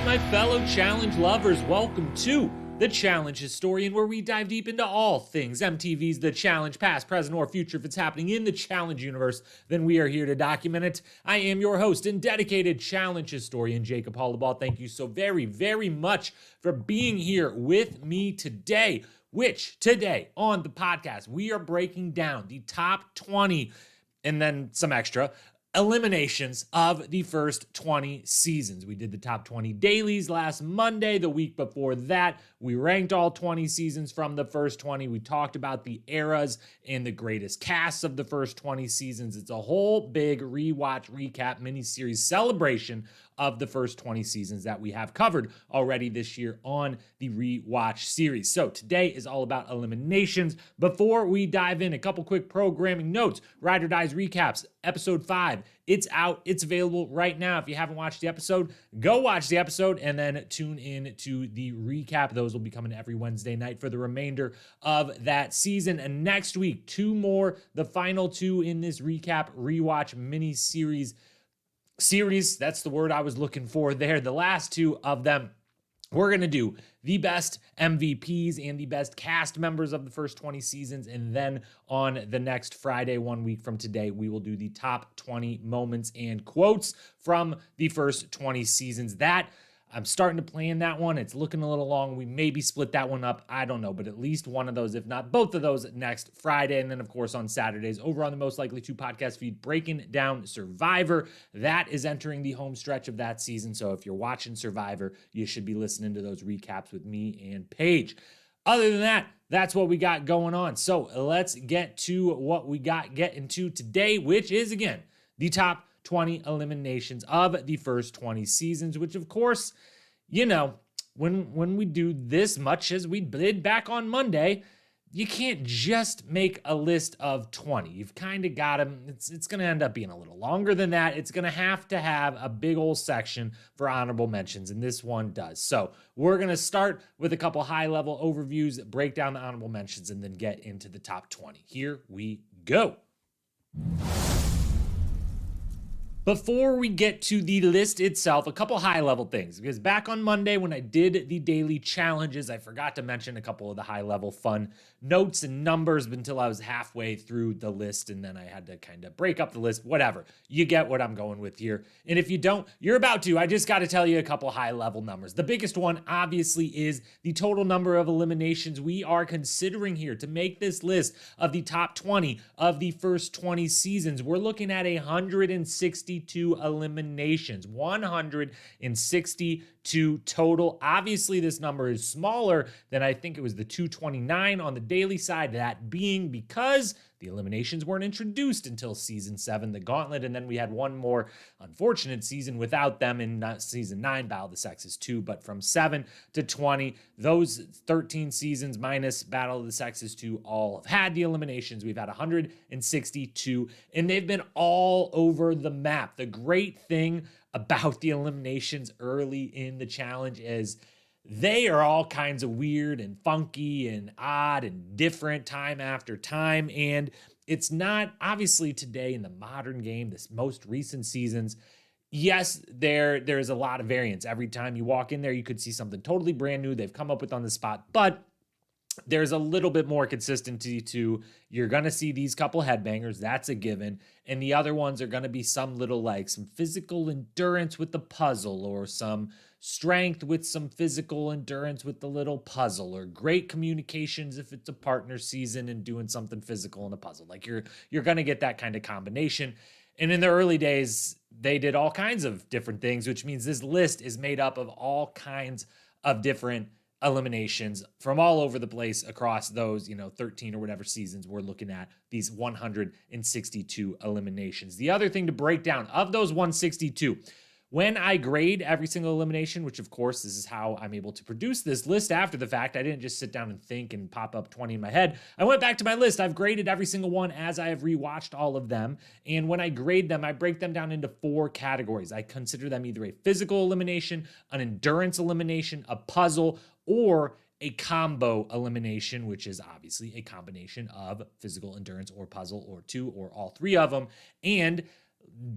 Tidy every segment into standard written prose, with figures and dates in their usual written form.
my fellow challenge lovers. Welcome to The Challenge Historian, where we dive deep into all things MTV's The Challenge, past, present, or future. If it's happening in the Challenge universe, then we are here to document it. I am your host and dedicated Challenge Historian, Jacob Hollaball. Thank you so very, very much for being here with me today, which today on the podcast, we are breaking down the top 20 and then some extra eliminations of the first 20 seasons. We did the top 20 dailies last Monday. The week before that, we ranked all 20 seasons from the first 20. We talked about the eras and the greatest casts of the first 20 seasons. It's a whole big rewatch recap mini-series celebration of the first 20 seasons that we have covered already this year on the Rewatch series. So today is all about eliminations. Before we dive in, a couple quick programming notes. Ride or Dies recaps, episode 5. It's out. It's available right now. If you haven't watched the episode, go watch the episode and then tune in to the recap. Those will be coming every Wednesday night for the remainder of that season. And next week, 2 more, the final 2 in this recap rewatch mini-series. That's the word I was looking for there. The last 2 of them, we're going to do the best MVPs and the best cast members of the first 20 seasons. And then on the next Friday, 1 week from today, we will do the top 20 moments and quotes from the first 20 seasons. I'm starting to plan that one. It's looking a little long. We maybe split that one up. I don't know, but at least one of those, if not both of those, next Friday. And then, of course, on Saturdays, over on the Most Likely To podcast feed, breaking down Survivor. That is entering the home stretch of that season. So if you're watching Survivor, you should be listening to those recaps with me and Paige. Other than that, that's what we got going on. So let's get to what we got getting to today, which is, again, the top 20 eliminations of the first 20 seasons, which of course, you know, when we do this much as we did back on Monday, you can't just make a list of 20. You've kind of got them. It's going to end up being a little longer than that. It's going to have a big old section for honorable mentions, and this one does. So we're going to start with a couple high-level overviews, break down the honorable mentions, and then get into the top 20. Here we go. Before we get to the list itself, a couple high-level things, because back on Monday when I did the daily challenges, I forgot to mention a couple of the high-level fun notes and numbers until I was halfway through the list, and then I had to kind of break up the list, whatever. You get what I'm going with here. And if you don't, you're about to. I just got to tell you a couple high-level numbers. The biggest one, obviously, is the total number of eliminations we are considering here to make this list of the top 20 of the first 20 seasons. We're looking at 162 eliminations, 162 total. Obviously, this number is smaller than I think it was the 229 on the daily side, that being because the eliminations weren't introduced until season 7, the Gauntlet, and then we had one more unfortunate season without them in season 9, Battle of the Sexes 2, but from 7 to 20, those 13 seasons minus Battle of the Sexes 2 all have had the eliminations. We've had 162, and they've been all over the map. The great thing about the eliminations early in the challenge is they are all kinds of weird and funky and odd and different time after time. And it's not, obviously today in the modern game, this most recent seasons, yes, there's a lot of variance. Every time you walk in there, you could see something totally brand new they've come up with on the spot. But there's a little bit more consistency to, you're going to see these couple headbangers, that's a given. And the other ones are going to be some little, like some physical endurance with the puzzle, or some strength with some physical endurance with the little puzzle, or great communications if it's a partner season and doing something physical in a puzzle. Like you're going to get that kind of combination. And in the early days, they did all kinds of different things, which means this list is made up of all kinds of different eliminations from all over the place across those, 13 or whatever seasons we're looking at, these 162 eliminations. The other thing to break down of those 162, when I grade every single elimination, which of course this is how I'm able to produce this list after the fact, I didn't just sit down and think and pop up 20 in my head. I went back to my list. I've graded every single one as I have rewatched all of them. And when I grade them, I break them down into 4 categories. I consider them either a physical elimination, an endurance elimination, a puzzle, or a combo elimination, which is obviously a combination of physical, endurance, or puzzle, or 2, or all 3 of them. And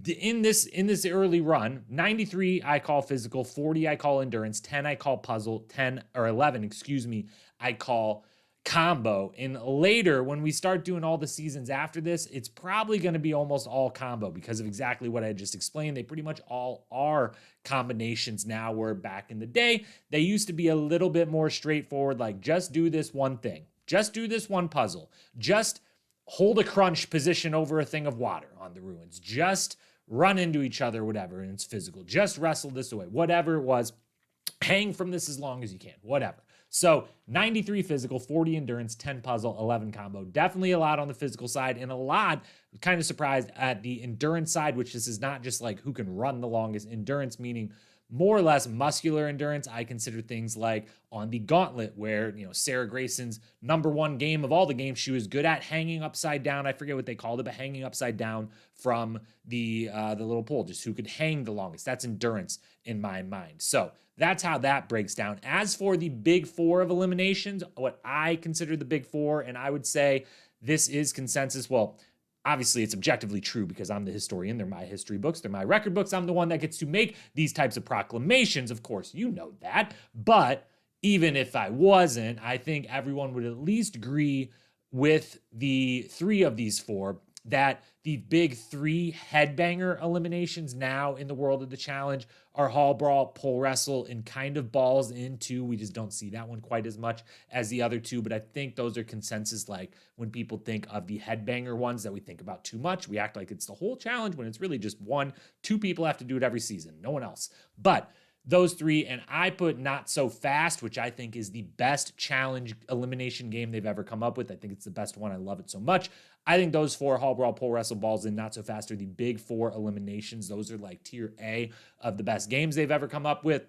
in this early run, 93 I call physical, 40 I call endurance, 10 I call puzzle, 11, I call combo. And later, when we start doing all the seasons after this, it's probably going to be almost all combo because of exactly what I just explained. They pretty much all are combinations now, where back in the day, they used to be a little bit more straightforward, like just do this one thing, just do this one puzzle, just hold a crunch position over a thing of water on the ruins, just run into each other, whatever, and it's physical, just wrestle this away, whatever it was, hang from this as long as you can, whatever. So 93 physical, 40 endurance, 10 puzzle, 11 combo. Definitely a lot on the physical side, and a lot, kind of surprised at the endurance side, which this is not just like who can run the longest. Endurance meaning more or less muscular endurance. I consider things like on the gauntlet, where, Sarah Grayson's number one game of all the games, she was good at hanging upside down. I forget what they called it, but hanging upside down from the little pole, just who could hang the longest. That's endurance in my mind. So that's how that breaks down. As for the big four of eliminations, what I consider the big four, and I would say this is consensus. Well, obviously, it's objectively true because I'm the historian. They're my history books. They're my record books. I'm the one that gets to make these types of proclamations. Of course, you know that. But even if I wasn't, I think everyone would at least agree with the three of these four that the big three headbanger eliminations now in the world of the challenge are hall brawl, pole wrestle, and kind of balls in two. We just don't see that one quite as much as the other two, but I think those are consensus. Like when people think of the headbanger ones that we think about too much, we act like it's the whole challenge when it's really just one. Two people have to do it every season, no one else. But those three, and I put Not So Fast, which I think is the best challenge elimination game they've ever come up with. I think it's the best one. I love it so much. I think those four, hall brawl, pole wrestle, balls in, Not So Fast, are the big four eliminations. Those are like tier A of the best games they've ever come up with,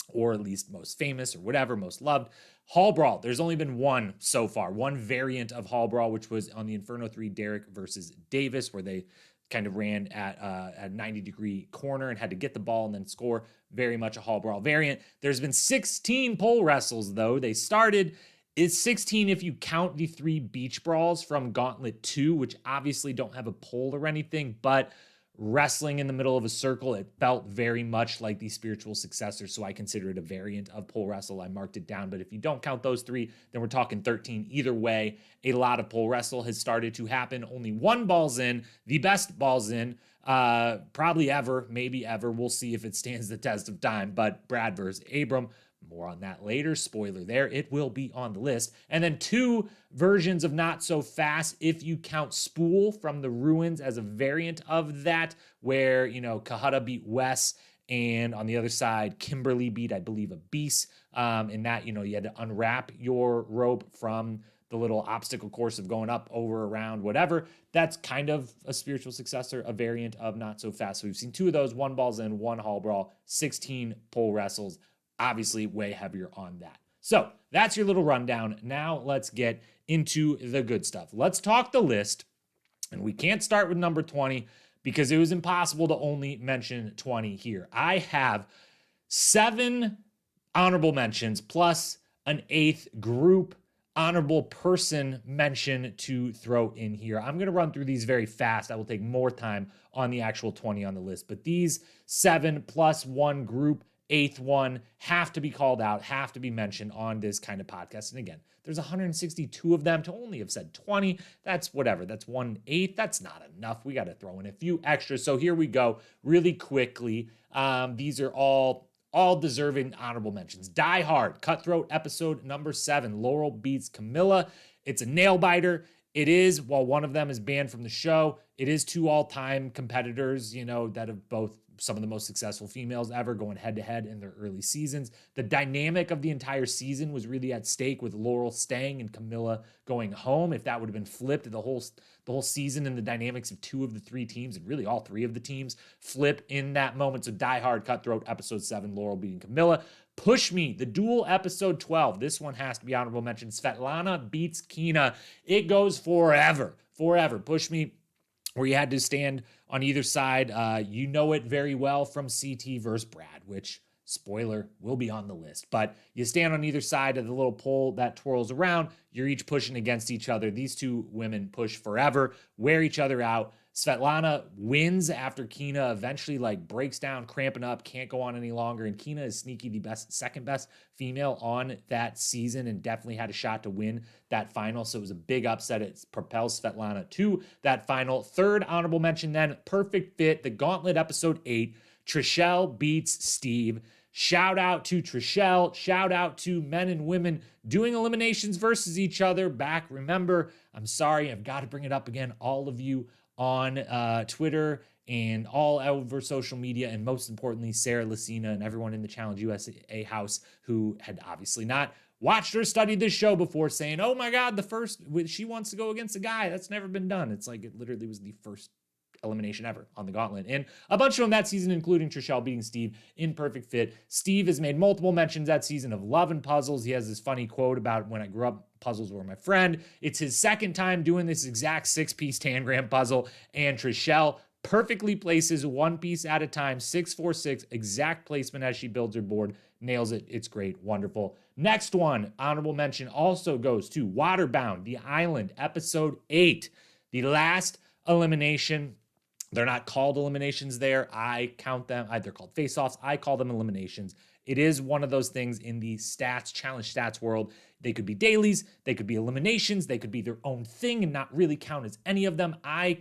or at least most famous or whatever, most loved. Hall brawl, there's only been one so far, one variant of hall brawl, which was on the Inferno 3 Derek versus Davis, where they kind of ran at a 90-degree corner and had to get the ball and then score. Very much a hall brawl variant. There's been 16 pole wrestles, though. They started, it's 16 if you count the 3 beach brawls from Gauntlet 2, which obviously don't have a pole or anything, but wrestling in the middle of a circle, it felt very much like the spiritual successor, so I consider it a variant of pole wrestle. I marked it down, but if you don't count those 3, then we're talking 13. Either way, a lot of pole wrestle has started to happen. Only one ball's in, the best ball's in, probably ever, maybe ever. We'll see if it stands the test of time, but Brad versus Abram, more on that later. Spoiler there, it will be on the list. And then 2 versions of Not So Fast, if you count Spool from the Ruins as a variant of that, where, Kahada beat Wes, and on the other side, Kimberly beat, I believe, a Beast. In that, you had to unwrap your rope from the little obstacle course of going up, over, around, whatever. That's kind of a spiritual successor, a variant of Not So Fast. So we've seen 2 of those, 1 balls in, 1 hall brawl, 16 pole wrestles. Obviously way heavier on that. So that's your little rundown. Now let's get into the good stuff. Let's talk the list. And we can't start with number 20 because it was impossible to only mention 20 here. I have 7 honorable mentions plus an 8th group honorable person mention to throw in here. I'm going to run through these very fast. I will take more time on the actual 20 on the list, but these 7 plus 1 group 8th one have to be called out, have to be mentioned on this kind of podcast. And again, there's 162 of them. To only have said 20, that's whatever. That's 1/8. That's not enough. We got to throw in a few extras. So here we go really quickly. These are all deserving honorable mentions. Die Hard, Cutthroat episode number 7, Laurel beats Camilla. It's a nail biter. It is, while one of them is banned from the show, it is 2 all-time competitors, that have both some of the most successful females ever going head-to-head in their early seasons. The dynamic of the entire season was really at stake with Laurel staying and Camilla going home. If that would have been flipped, the whole season and the dynamics of 2 of the 3 teams, and really all 3 of the teams, flip in that moment. So Die Hard, Cutthroat, episode 7, Laurel beating Camilla. Push Me, the duel, episode 12. This one has to be honorable mention. Svetlana beats Kina. It goes forever. Push Me, where you had to stand on either side. You know it very well from CT versus Brad, which spoiler, will be on the list. But you stand on either side of the little pole that twirls around. You're each pushing against each other. These two women push forever, wear each other out. Svetlana wins after Kina eventually breaks down, cramping up, can't go on any longer. And Kina is sneaky the second best female on that season and definitely had a shot to win that final. So it was a big upset. It propels Svetlana to that final. Third honorable mention then, Perfect Fit, the Gauntlet episode 8. Trishelle beats Steve. Shout out to Trishelle. Shout out to men and women doing eliminations versus each other back. Remember, I'm sorry, I've got to bring it up again. All of you on Twitter and all over social media, and most importantly, Sarah Lucina and everyone in the Challenge USA house who had obviously not watched or studied this show before, saying, oh my God, she wants to go against a guy. That's never been done. It's like it literally was the first elimination ever on the Gauntlet. And a bunch of them that season, including Trishelle beating Steve in Perfect Fit. Steve has made multiple mentions that season of love and puzzles. He has this funny quote about when I grew up, puzzles were my friend. It's his second time doing this exact 6-piece tangram puzzle, and Trishelle perfectly places one piece at a time, 6-4-6, exact placement as she builds her board. Nails it. It's great. Wonderful. Next one, honorable mention also goes to Waterbound, The Island, episode 8. The last elimination. They're not called eliminations there. I count them. They're called face-offs. I call them eliminations. It is one of those things in the challenge stats world. They could be dailies. They could be eliminations. They could be their own thing and not really count as any of them. I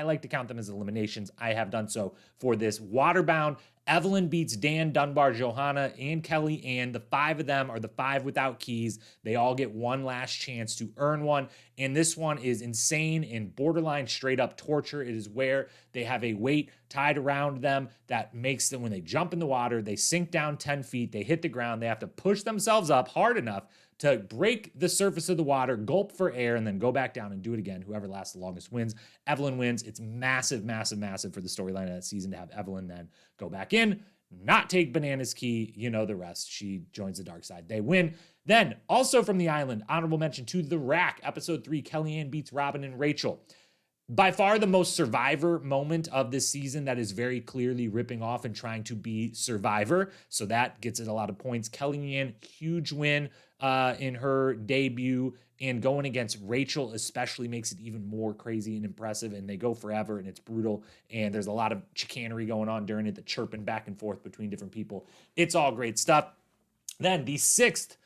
like to count them as eliminations. I have done so for this. Waterbound, Evelyn beats Dan, Dunbar, Johanna, and Kelly Ann. The 5 of them are the 5 without keys. They all get one last chance to earn one. And this one is insane and borderline straight up torture. It is where they have a weight tied around them that makes them, when they jump in the water, they sink down 10 feet, they hit the ground, they have to push themselves up hard enough to break the surface of the water, gulp for air, and then go back down and do it again. Whoever lasts the longest wins. Evelyn wins. It's massive, massive, massive for the storyline of that season to have Evelyn then go back in, not take Banana's key. You know the rest. She joins the dark side. They win. Then, also from the island, honorable mention to The Rack, episode 3, Kellyanne beats Robin and Rachel. By far the most Survivor moment of this season that is very clearly ripping off and trying to be Survivor. So that gets it a lot of points. Kellyanne, huge win in her debut, and going against Rachel especially makes it even more crazy and impressive, and they go forever, and it's brutal, and there's a lot of chicanery going on during it, the chirping back and forth between different people. It's all great stuff. Then the 6th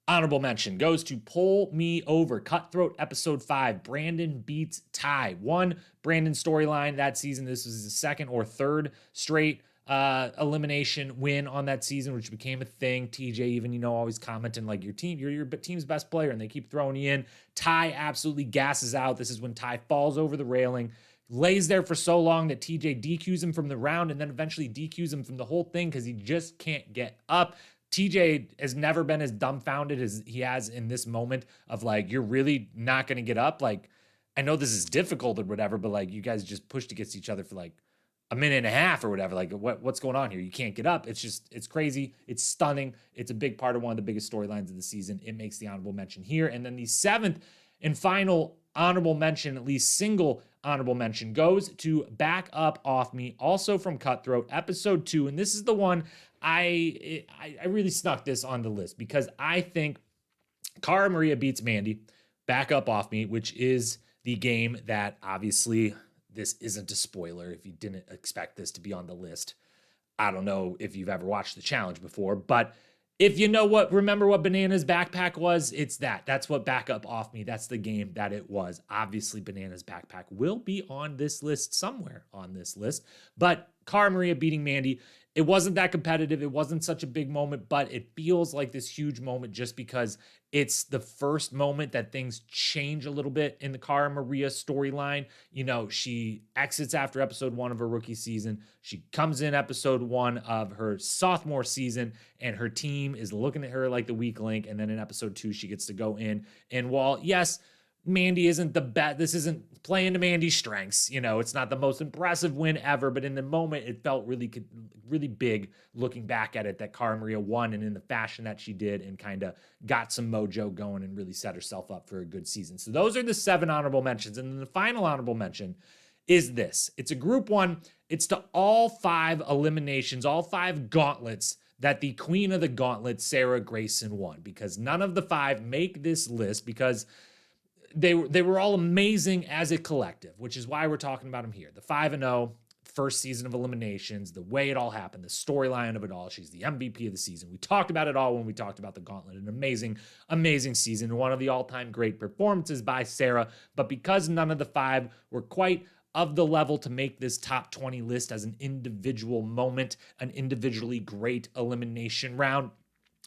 honorable mention goes to Pull Me Over, Cutthroat episode 5, Brandon beats Ty. One Brandon storyline that season. This was his second or third straight elimination win on that season, which became a thing. TJ even, always commenting like your team's best player, and they keep throwing you in. Ty absolutely gasses out. This is when Ty falls over the railing, lays there for so long that TJ DQs him from the round, and then eventually DQs him from the whole thing because he just can't get up. TJ has never been as dumbfounded as he has in this moment of you're really not going to get up. I know this is difficult or whatever, but you guys just pushed against each other for a minute and a half or whatever. What's going on here? You can't get up. It's crazy. It's stunning. It's a big part of one of the biggest storylines of the season. It makes the honorable mention here. And then the 7th and final honorable mention, at least single honorable mention, goes to Back Up Off Me, also from Cutthroat, episode 2. And this is the one I really snuck this on the list because I think Cara Maria beats Mandy, Back Up Off Me, which is the game that obviously this isn't a spoiler if you didn't expect this to be on the list. I don't know if you've ever watched the challenge before, but if you remember what Banana's backpack was, it's that. That's what Back Up Off Me. That's the game that it was. Obviously, Banana's backpack will be on this list, somewhere on this list, but Cara Maria beating Mandy, it wasn't that competitive. It wasn't such a big moment, but it feels like this huge moment just because it's the first moment that things change a little bit in the Cara Maria storyline. She exits after episode 1 of her rookie season. She comes in episode 1 of her sophomore season, and her team is looking at her like the weak link. And then in episode 2, she gets to go in. And while, yes, Mandy isn't the best, this isn't playing to Mandy's strengths. It's not the most impressive win ever, but in the moment, it felt really big looking back at it that Cara Maria won, and in the fashion that she did, and kind of got some mojo going and really set herself up for a good season. So those are the 7 honorable mentions. And then the final honorable mention is this. It's a group one. It's to all 5 eliminations, all 5 gauntlets that the Queen of the Gauntlet, Sarah Grayson, won, because none of the 5 make this list because they were all amazing as a collective, which is why we're talking about them here. The 5-0 first season of Eliminations, the way it all happened, the storyline of it all. She's the MVP of the season. We talked about it all when we talked about the Gauntlet. An amazing, amazing season. One of the all-time great performances by Sarah. But because none of the 5 were quite of the level to make this top 20 list as an individual moment, an individually great elimination round,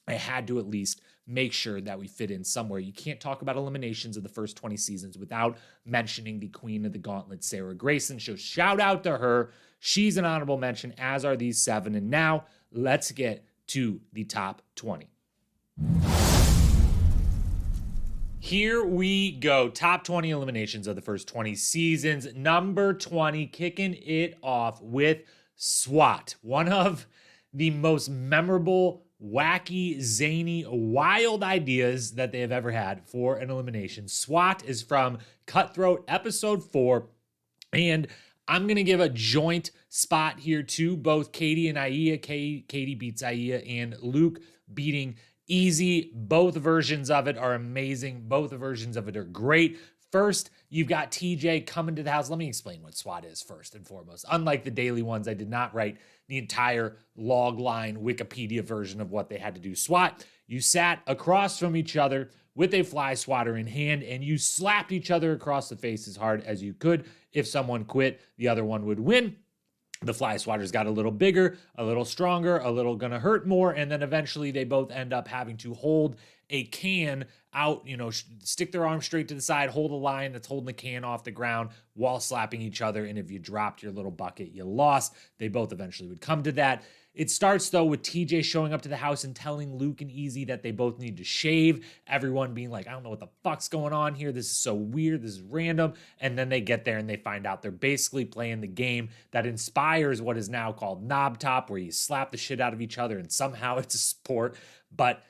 I had to at least make sure that we fit in somewhere. You can't talk about eliminations of the first 20 seasons without mentioning the Queen of the Gauntlet, Sarah Grayson. So shout out to her. She's an honorable mention, as are these 7. And now let's get to the top 20. Here we go. Top 20 eliminations of the first 20 seasons. Number 20, kicking it off with SWAT. One of the most memorable, wacky, zany, wild ideas that they have ever had for an elimination. SWAT is from Cutthroat episode 4. And I'm going to give a joint spot here to both Katie and Aya. Katie beats Aya, and Luke beating Easy. Both versions of it are amazing. Both versions of it are great. First, you've got TJ coming to the house. Let me explain what SWAT is first and foremost. Unlike the daily ones, I did not write the entire log line Wikipedia version of what they had to do. SWAT, you sat across from each other with a fly swatter in hand, and you slapped each other across the face as hard as you could. If someone quit, the other one would win. The fly swatters got a little bigger, a little stronger, a little gonna hurt more, and then eventually they both end up having to hold a can out, stick their arm straight to the side, hold a line that's holding the can off the ground while slapping each other, and if you dropped your little bucket, you lost. They both eventually would come to that. It starts, though, with TJ showing up to the house and telling Luke and Easy that they both need to shave. Everyone being like, I don't know what the fuck's going on here. This is so weird. This is random. And then they get there and they find out they're basically playing the game that inspires what is now called Knob Top, where you slap the shit out of each other and somehow it's a sport. But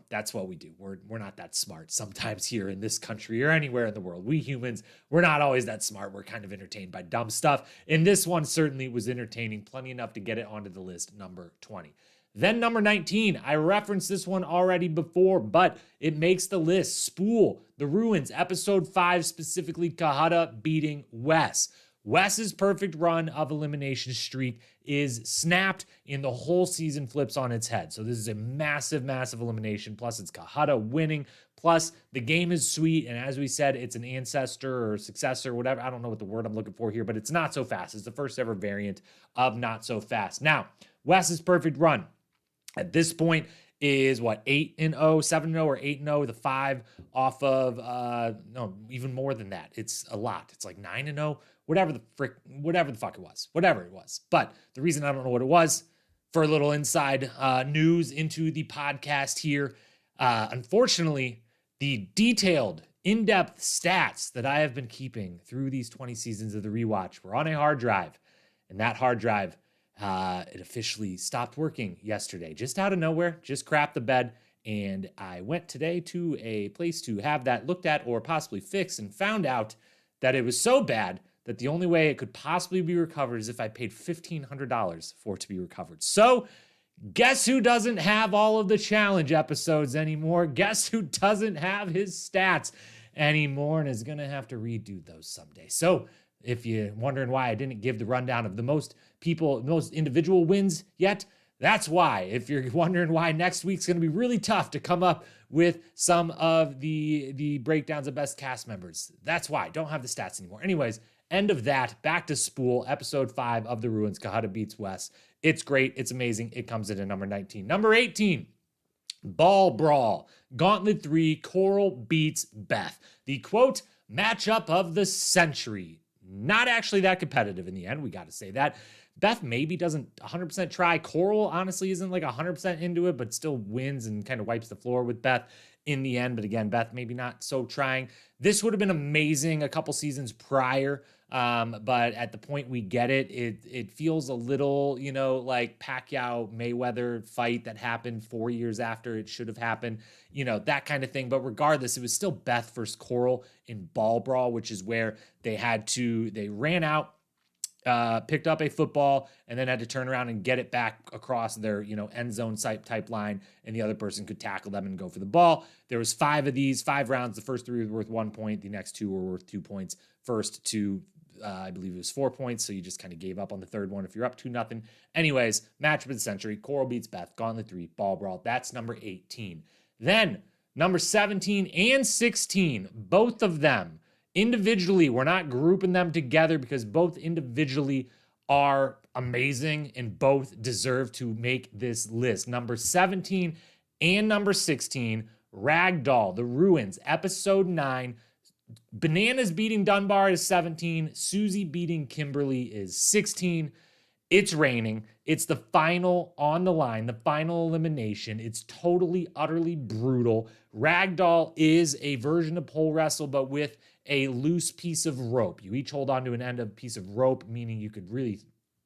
that's what we do. We're not that smart sometimes here in this country or anywhere in the world. We humans, we're not always that smart. We're kind of entertained by dumb stuff. And this one certainly was entertaining, plenty enough to get it onto the list, number 20. Then number 19, I referenced this one already before, but it makes the list. Spool, The Ruins, episode 5, specifically Kahada beating Wes. Wes's perfect run of elimination streak is snapped, and the whole season flips on its head. So this is a massive, massive elimination. Plus, it's Kahada winning. Plus, the game is sweet. And as we said, it's an ancestor or successor, whatever. I don't know what the word I'm looking for here, but it's Not So Fast. It's the first ever variant of Not So Fast. Now, Wes's perfect run at this point is 8-0, 7-0, or 8-0. The 5 off of, no, even more than that. It's a lot. It's like 9-0. Whatever the fuck it was. Whatever it was. But the reason I don't know what it was, for a little inside news into the podcast here, unfortunately, the detailed, in-depth stats that I have been keeping through these 20 seasons of the rewatch were on a hard drive. And that hard drive, it officially stopped working yesterday. Just out of nowhere, just crapped the bed. And I went today to a place to have that looked at or possibly fixed, and found out that it was so bad that the only way it could possibly be recovered is if I paid $1,500 for it to be recovered. So guess who doesn't have all of the challenge episodes anymore? Guess who doesn't have his stats anymore and is going to have to redo those someday? So if you're wondering why I didn't give the rundown of the most individual wins yet, that's why. If you're wondering why next week's going to be really tough to come up with some of the breakdowns of best cast members, that's why. Don't have the stats anymore. Anyways, end of that. Back to Spool, episode 5 of The Ruins, Kahada beats Wes. It's great. It's amazing. It comes in at number 19. Number 18, Ball Brawl, Gauntlet 3, Coral beats Beth. The quote, matchup of the century. Not actually that competitive in the end. We got to say that. Beth maybe doesn't 100% try. Coral honestly isn't like 100% into it, but still wins and kind of wipes the floor with Beth in the end. But again, Beth maybe not so trying. This would have been amazing a couple seasons prior. But at the point we get it, it feels a little, like Pacquiao Mayweather fight that happened 4 years after it should have happened, that kind of thing. But regardless, it was still Beth versus Coral in Ball Brawl, which is where they ran out picked up a football and then had to turn around and get it back across their, end zone type line, and the other person could tackle them and go for the ball. There was 5 of these, 5 rounds. The first 3 were worth 1 point. The next 2 were worth 2 points. First 2, I believe it was 4 points, so you just kind of gave up on the third one if you're up 2-0. Anyways, matchup of the century, Coral beats Beth, Gauntlet 3, Ball Brawl. That's number 18. Then, number 17 and 16, both of them individually, we're not grouping them together because both individually are amazing and both deserve to make this list. Number 17 and number 16, Ragdoll, The Ruins, episode 9. Bananas beating Dunbar is 17. Susie beating Kimberly is 16. It's raining. It's the final on the line, the final elimination. It's totally, utterly brutal. Ragdoll is a version of pole wrestle, but with a loose piece of rope. You each hold onto an end of a piece of rope, meaning you could really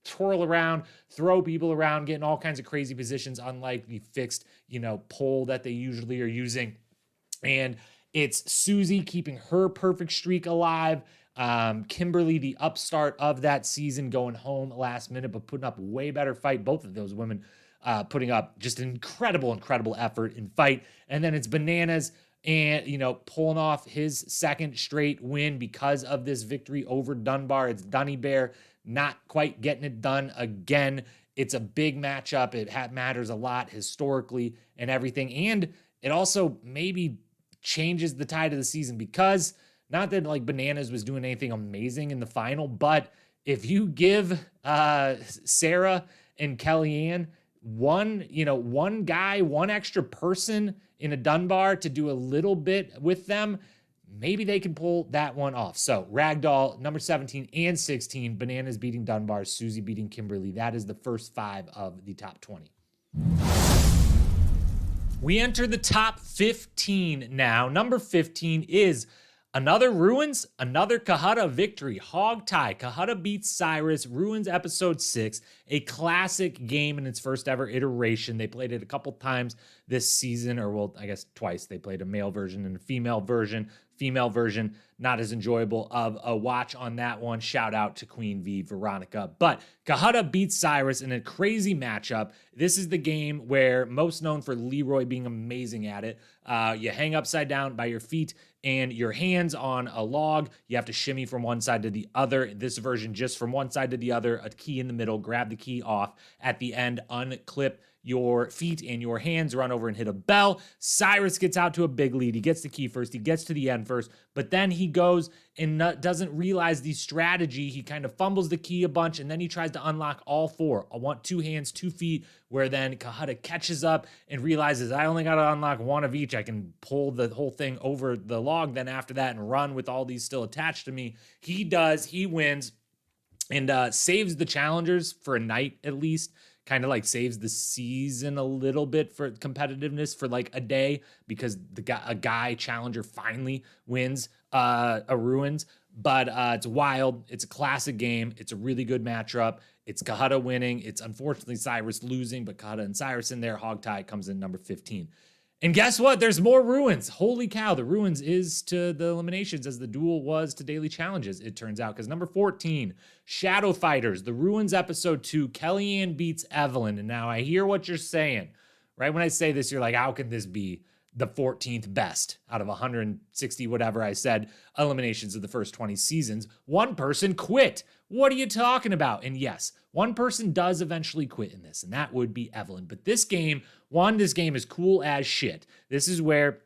twirl around, throw people around, get in all kinds of crazy positions, unlike the fixed, pole that they usually are using. And it's Susie keeping her perfect streak alive. Kimberly, the upstart of that season, going home last minute, but putting up a way better fight. Both of those women putting up just an incredible effort in fight. And then it's Bananas and, pulling off his second straight win because of this victory over Dunbar. It's Dunny Bear not quite getting it done again. It's a big matchup. It matters a lot historically and everything. And it also maybe changes the tide of the season because not that Bananas was doing anything amazing in the final, but if you give Sarah and Kellyanne one guy, one extra person in a Dunbar to do a little bit with them, maybe they can pull that one off. So Ragdoll, number 17 and 16, Bananas beating Dunbar, Susie beating Kimberly. That is the first 5 of the top 20. We enter the top 15 now. Number 15 is another Ruins, another Kahada victory. Hog tie. Kahada beats Cyrus. Ruins episode 6. A classic game in its first ever iteration. They played it a couple times this season, or well, I guess twice. They played a male version and a female version. Female version, not as enjoyable of a watch on that one. Shout out to Queen V, Veronica. But Kahada beats Cyrus in a crazy matchup. This is the game where, most known for Leroy being amazing at it, you hang upside down by your feet and your hands on a log. You have to shimmy from one side to the other. This version, just from one side to the other, a key in the middle, grab the key off. At the end, unclip your feet and your hands, run over and hit a bell. Cyrus gets out to a big lead. He gets the key first. He gets to the end first, but then he goes and doesn't realize the strategy. He kind of fumbles the key a bunch, and then he tries to unlock all 4. I want 2 hands, 2 feet, where then Kahada catches up and realizes I only got to unlock 1 of each. I can pull the whole thing over the log then after that and run with all these still attached to me. He does. He wins and saves the challengers for a night at least. Kind of saves the season a little bit for competitiveness for a day, because a guy challenger finally wins a Ruins. But it's wild. It's a classic game. It's a really good matchup. It's Kahada winning. It's unfortunately Cyrus losing, but Kahada and Cyrus in there. Hog tie comes in number 15. And guess what? There's more Ruins. Holy cow. The Ruins is to the Eliminations as the duel was to Daily Challenges, it turns out. Because number 14, Shadow Fighters. The Ruins episode 2. Kellyanne beats Evelyn. And now I hear what you're saying. Right when I say this, you're like, how can this be the 14th best out of 160 whatever I said eliminations of the first 20 seasons? One person quit. What are you talking about? And yes, one person does eventually quit in this, and that would be Evelyn. But this game is cool as shit. This is where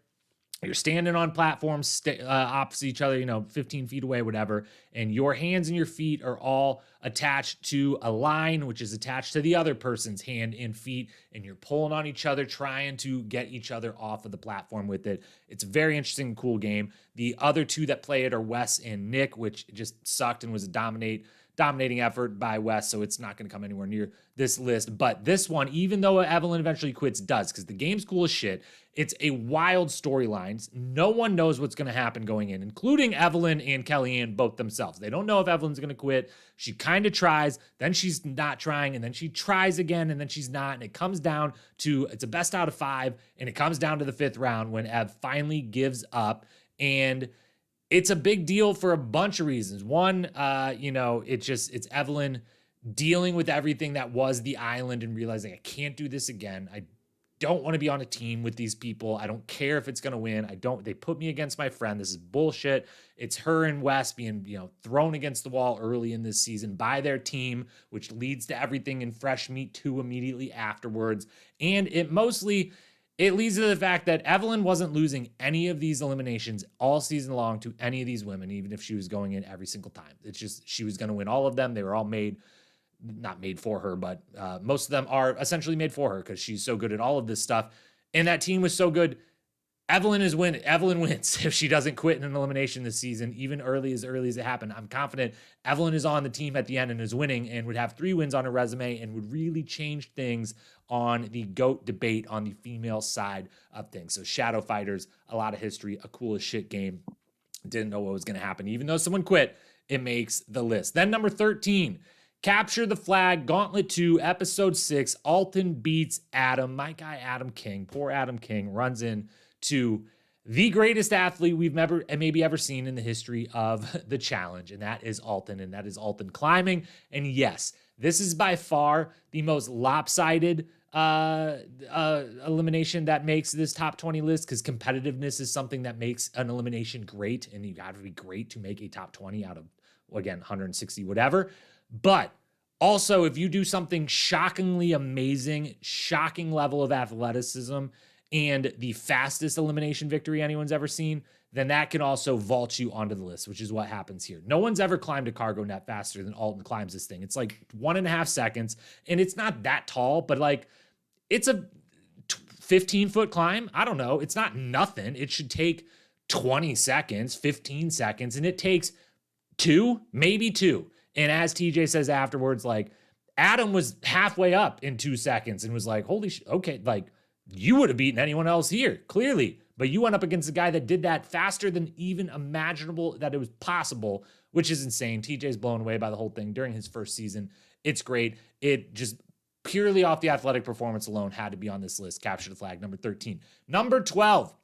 you're standing on platforms opposite each other, 15 feet away, whatever, and your hands and your feet are all attached to a line, which is attached to the other person's hand and feet, and you're pulling on each other, trying to get each other off of the platform with it. It's a very interesting and cool game. The other 2 that play it are Wes and Nick, which just sucked and was a dominating effort by Wes, so it's not going to come anywhere near this list. But this one, even though Evelyn eventually quits, does, because the game's cool as shit. It's a wild storyline. No one knows what's going to happen going in, including Evelyn and Kellyanne both themselves. They don't know if Evelyn's going to quit. She kind of tries, then she's not trying, and then she tries again, and then she's not, and it comes down to, it's a best out of 5, and it comes down to the 5th round when Ev finally gives up, and It's a big deal for a bunch of reasons. One, it's Evelyn dealing with everything that was the island and realizing I can't do this again. I don't want to be on a team with these people. I don't care if it's going to win. They put me against my friend. This is bullshit. It's her and Wes being, thrown against the wall early in this season by their team, which leads to everything in Fresh Meat 2 immediately afterwards. And it leads to the fact that Evelyn wasn't losing any of these eliminations all season long to any of these women, even if she was going in every single time. It's just, she was going to win all of them. They were all not made for her, but most of them are essentially made for her because she's so good at all of this stuff. And that team was so good. Evelyn wins if she doesn't quit in an elimination this season, even early as it happened. I'm confident Evelyn is on the team at the end and is winning and would have 3 wins on her resume and would really change things on the GOAT debate on the female side of things. So Shadow Fighters, a lot of history, a cool as shit game. Didn't know what was going to happen. Even though someone quit, it makes the list. Then number 13, Capture the Flag, Gauntlet 2, Episode 6, Alton beats Adam. My guy, Adam King, poor Adam King, runs in to the greatest athlete we've ever seen in the history of the challenge, and that is Alton, and that is Alton climbing. And yes, this is by far the most lopsided elimination that makes this top 20 list, because competitiveness is something that makes an elimination great, and you got to be great to make a top 20 out of, again, 160 whatever. But also, if you do something shockingly amazing, shocking level of athleticism, and the fastest elimination victory anyone's ever seen, then that can also vault you onto the list, which is what happens here. No one's ever climbed a cargo net faster than Alton climbs this thing. It's like 1.5 seconds, and it's not that tall, but like it's a 15-foot climb. I don't know. It's not nothing. It should take 20 seconds, 15 seconds, and it takes 2, maybe 2. And as TJ says afterwards, like Adam was halfway up in 2 seconds and was like, holy shit, okay, like you would have beaten anyone else here, clearly. But you went up against a guy that did that faster than even imaginable that it was possible, which is insane. TJ's blown away by the whole thing during his first season. It's great. It just purely off the athletic performance alone had to be on this list. Capture the Flag, number 13. Number 12.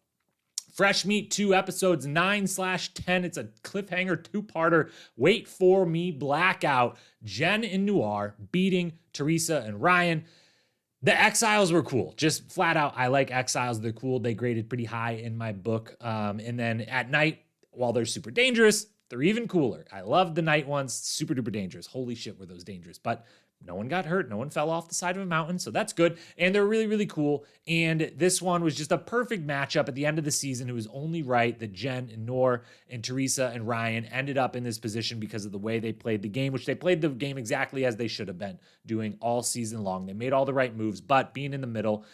Fresh Meat 2, episodes 9/10. It's a cliffhanger 2-parter. Wait for me, Blackout. Jen and Noir beating Teresa and Ryan. The Exiles were cool. Just flat out, I like Exiles. They're cool. They graded pretty high in my book. And then at night, while they're super dangerous, they're even cooler. I love the night ones. Super duper dangerous. Holy shit, were those dangerous. But no one got hurt. No one fell off the side of a mountain. So that's good. And they're really, really cool. And this one was just a perfect matchup at the end of the season. It was only right that Jen and Noor and Teresa and Ryan ended up in this position because of the way they played the game, which they played the game exactly as they should have been doing all season long. They made all the right moves, but being in the middle,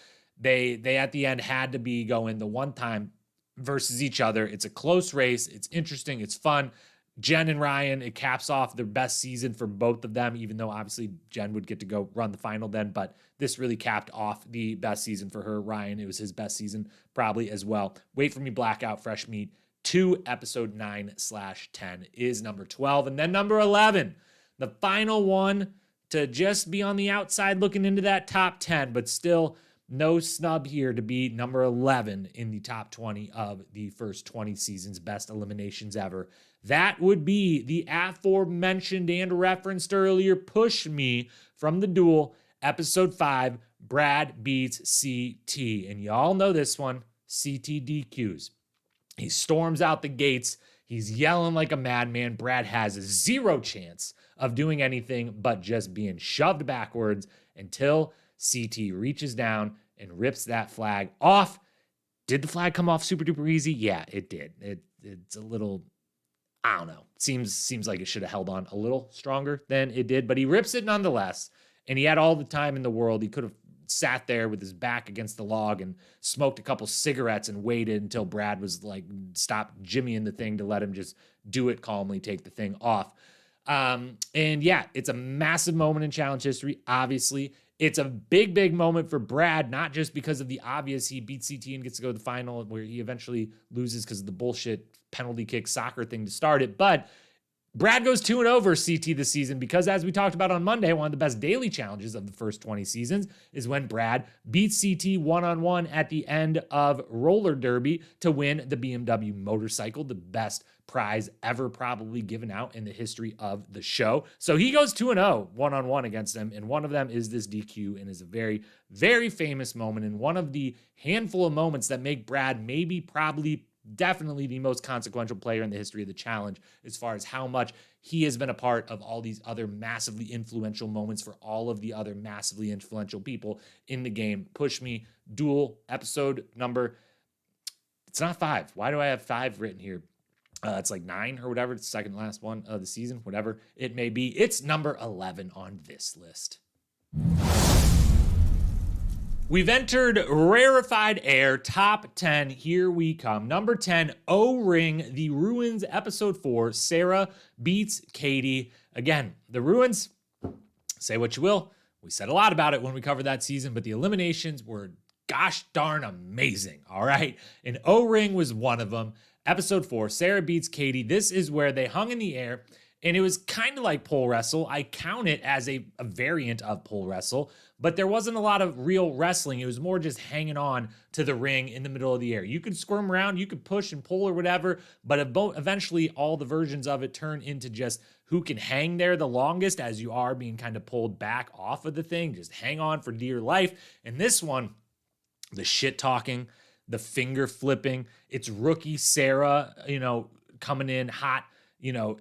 they at the end had to be going the one time versus each other. It's a close race. It's interesting. It's fun. Jen and Ryan, it caps off their best season for both of them, even though obviously Jen would get to go run the final then, but this really capped off the best season for her. Ryan, it was his best season probably as well. Wait for me, Blackout, Fresh Meat 2, episode 9/10 is number 12. And then number 11, the final one to just be on the outside looking into that top 10, but still no snub here to be number 11 in the top 20 of the first 20 seasons, best eliminations ever. That would be the aforementioned and referenced earlier Push Me from the Duel, episode 5, Brad beats CT. And y'all know this one, CT DQs. He storms out the gates. He's yelling like a madman. Brad has 0 chance of doing anything but just being shoved backwards until CT reaches down and rips that flag off. Did the flag come off super duper easy? Yeah, it did. It's a little, I don't know. Seems like it should have held on a little stronger than it did, but he rips it nonetheless. And he had all the time in the world. He could have sat there with his back against the log and smoked a couple cigarettes and waited until Brad was like, stop jimmying the thing to let him just do it calmly, take the thing off. And yeah, it's a massive moment in challenge history, obviously. It's a big, big moment for Brad, not just because of the obvious, he beats CT and gets to go to the final where he eventually loses because of the bullshit penalty kick soccer thing to start it, but Brad goes 2-0 versus CT this season because, as we talked about on Monday, one of the best daily challenges of the first 20 seasons is when Brad beats CT one-on-one at the end of Roller Derby to win the BMW motorcycle, the best prize ever probably given out in the history of the show. So he goes 2-0 one-on-one against them, and one of them is this DQ and is a very, very famous moment and one of the handful of moments that make Brad probably definitely the most consequential player in the history of the challenge as far as how much he has been a part of all these other massively influential moments for all of the other massively influential people in the game. Push Me Duel episode number, it's not 5. Why do I have 5 written here? It's like 9 or whatever. It's the second last one of the season, whatever it may be. It's number 11 on this list. We've entered rarefied air, top 10. Here we come. Number 10, O-Ring, The Ruins, episode 4. Sarah beats Katie. Again, The Ruins, say what you will. We said a lot about it when we covered that season, but the eliminations were gosh darn amazing, all right? And O-Ring was one of them. Episode 4, Sarah beats Katie. This is where they hung in the air, and it was kind of like pole wrestle. I count it as a variant of pole wrestle, but there wasn't a lot of real wrestling. It was more just hanging on to the ring in the middle of the air. You could squirm around, you could push and pull or whatever, but eventually all the versions of it turn into just who can hang there the longest as you are being kind of pulled back off of the thing. Just hang on for dear life. And this one, the shit talking, the finger flipping, it's rookie Sarah, coming in hot,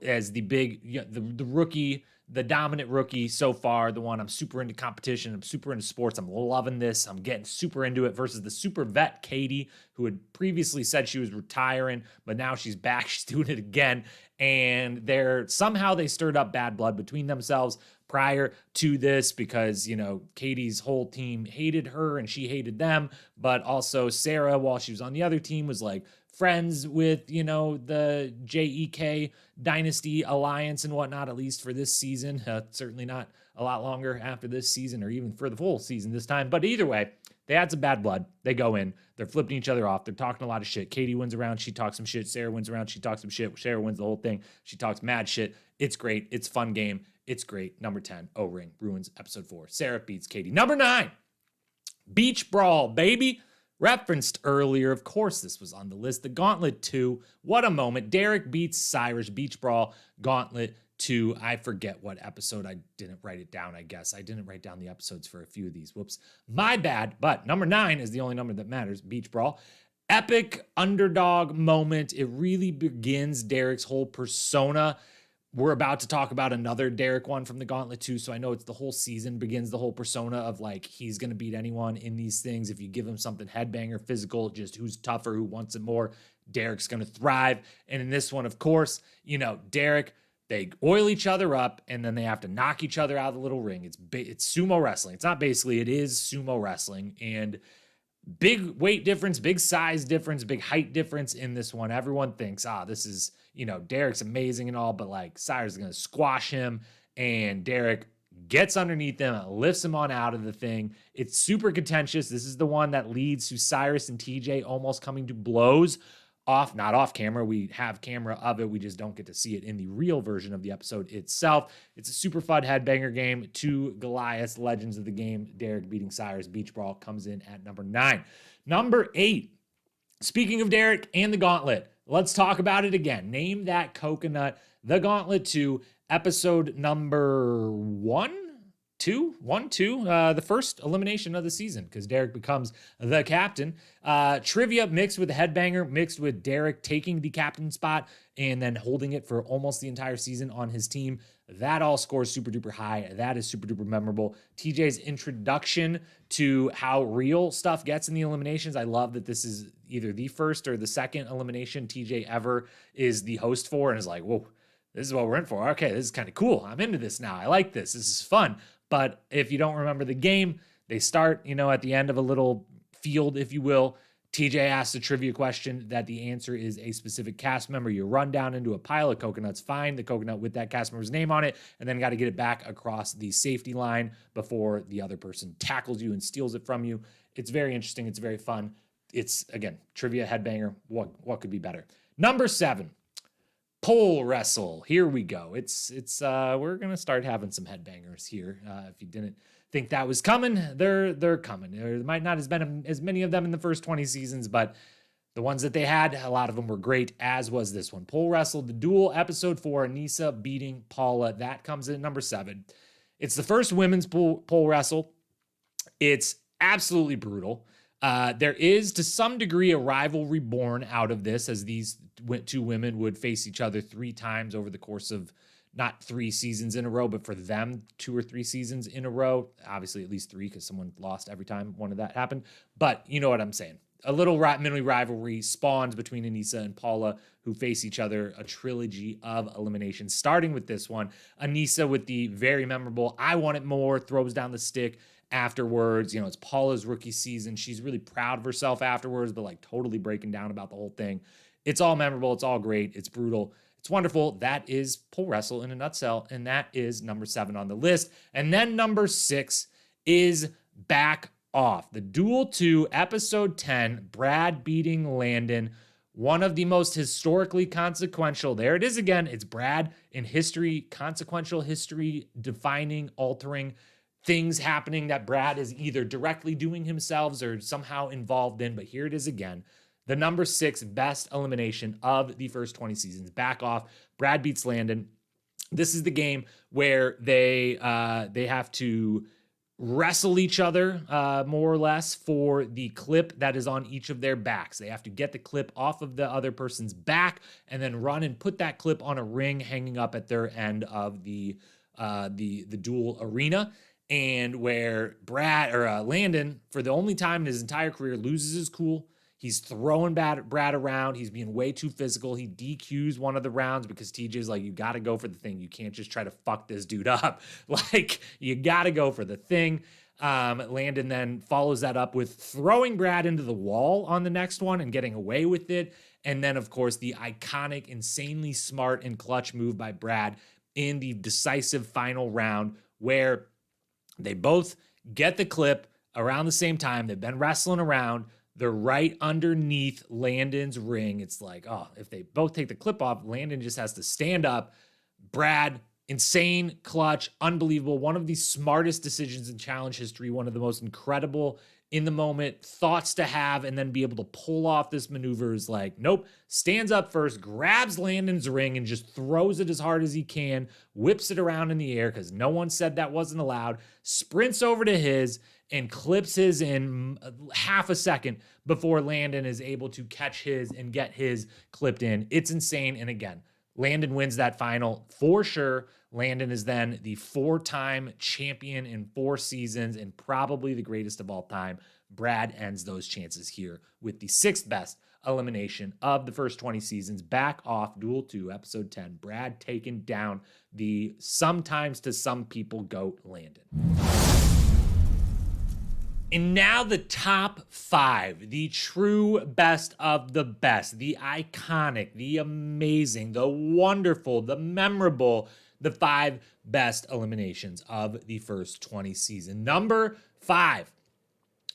as the big, the rookie, the dominant rookie so far, the one I'm super into competition, I'm super into sports, I'm loving this, I'm getting super into it versus the super vet Katie, who had previously said she was retiring, but now she's back, she's doing it again, and somehow they stirred up bad blood between themselves prior to this because, Katie's whole team hated her and she hated them, but also Sarah, while she was on the other team, was like friends with, the JEK Dynasty Alliance and whatnot, at least for this season. Certainly not a lot longer after this season or even for the full season this time. But either way, they had some bad blood. They go in, they're flipping each other off. They're talking a lot of shit. Katie wins around, she talks some shit. Sarah wins around, she talks some shit. Sarah wins the whole thing. She talks mad shit. It's great. It's a fun game. It's great. Number 10, O-Ring, Ruins, episode 4. Sarah beats Katie. Number 9, Beach Brawl, baby. Referenced earlier, of course, this was on the list. The Gauntlet 2. What a moment. Derek beats Cyrus. Beach Brawl, Gauntlet 2. I forget what episode. I didn't write it down, I guess. I didn't write down the episodes for a few of these. Whoops. My bad. But number 9 is the only number that matters. Beach Brawl. Epic underdog moment. It really begins Derek's whole persona. We're about to talk about another Derek one from the Gauntlet 2, so I know it's the whole season, begins the whole persona of like, he's going to beat anyone in these things. If you give him something headbanger, physical, just who's tougher, who wants it more, Derek's going to thrive. And in this one, of course, Derek, they oil each other up, and then they have to knock each other out of the little ring. It's sumo wrestling. It's not basically, it is sumo wrestling. And big weight difference, big size difference, big height difference in this one. Everyone thinks, this is, Derek's amazing and all, but like Cyrus is going to squash him, and Derek gets underneath him, lifts him on out of the thing. It's super contentious. This is the one that leads to Cyrus and TJ almost coming to blows not off camera. We have camera of it. We just don't get to see it in the real version of the episode itself. It's a super fun headbanger game. 2 Goliaths, legends of the game. Derek beating Cyrus. Beach Brawl comes in at number 9. Number 8. Speaking of Derek and the Gauntlet, let's talk about it again. Name that coconut. The Gauntlet 2, episode number 1, 2, the first elimination of the season, because Derek becomes the captain. Trivia mixed with the headbanger, mixed with Derek taking the captain spot and then holding it for almost the entire season on his team. That all scores super duper high. That is super duper memorable. TJ's introduction to how real stuff gets in the eliminations. I love that this is either the first or the second elimination TJ ever is the host for, and is like, whoa, this is what we're in for. Okay, this is kind of cool. I'm into this now. I like this. This is fun. But if you don't remember the game, they start, at the end of a little field, if you will. TJ asks a trivia question that the answer is a specific cast member. You run down into a pile of coconuts, find the coconut with that cast member's name on it, and then got to get it back across the safety line before the other person tackles you and steals it from you. It's very interesting. It's very fun. It's, again, trivia headbanger. What could be better? Number 7. Pole wrestle. Here we go. We're gonna start having some headbangers here. If you didn't think that was coming, they're coming. There might not have been as many of them in the first 20 seasons, but the ones that they had, a lot of them were great, as was this one. Pole wrestle, the duel, episode 4, Anissa beating Paula. That comes in number 7. It's the first women's pole wrestle. It's absolutely brutal. There is, to some degree, a rivalry born out of this, as these two women would face each other 3 times over the course of not 3 seasons in a row, but for them, 2 or 3 seasons in a row. Obviously, at least 3, because someone lost every time one of that happened. But you know what I'm saying. A little mini rivalry spawns between Anissa and Paula, who face each other, a trilogy of eliminations, starting with this one. Anissa with the very memorable "I want it more," throws down the stick afterwards. You know, it's Paula's rookie season. She's really proud of herself afterwards, but like totally breaking down about the whole thing. It's all memorable. It's all great. It's brutal. It's wonderful. That is pole wrestle in a nutshell, and that is number 7 on the list. And then number 6 is Back Off. The Duel 2, episode 10, Brad beating Landon. One of the most historically consequential. There it is again. It's Brad in history, consequential history, defining, altering things happening that Brad is either directly doing himself or somehow involved in. But here it is again. The number 6 best elimination of the first 20 seasons. Back Off. Brad beats Landon. This is the game where they have to wrestle each other, more or less, for the clip that is on each of their backs. They have to get the clip off of the other person's back and then run and put that clip on a ring hanging up at their end of the duel arena. And where Landon, for the only time in his entire career, loses his cool. He's throwing Brad around. He's being way too physical. He DQs one of the rounds because TJ's like, you got to go for the thing. You can't just try to fuck this dude up. Like, you got to go for the thing. Landon then follows that up with throwing Brad into the wall on the next one and getting away with it. And then, of course, the iconic, insanely smart and clutch move by Brad in the decisive final round where they both get the clip around the same time. They've been wrestling around. They're right underneath Landon's ring. It's like, oh, if they both take the clip off, Landon just has to stand up. Brad, insane, clutch, unbelievable. One of the smartest decisions in challenge history. One of the most incredible in the moment thoughts to have, and then be able to pull off this maneuver is like, nope, stands up first, grabs Landon's ring and just throws it as hard as he can, whips it around in the air because no one said that wasn't allowed, sprints over to his and clips his in half a second before Landon is able to catch his and get his clipped in. It's insane. And again, Landon wins that final for sure. Landon is then the 4-time champion in 4 seasons and probably the greatest of all time. Brad ends those chances here with the 6th best elimination of the first 20 seasons. Back Off, Duel 2, episode 10. Brad taking down the sometimes to some people GOAT Landon. And now the top 5, the true best of the best, the iconic, the amazing, the wonderful, the memorable, the 5 best eliminations of the first 20 season. Number 5,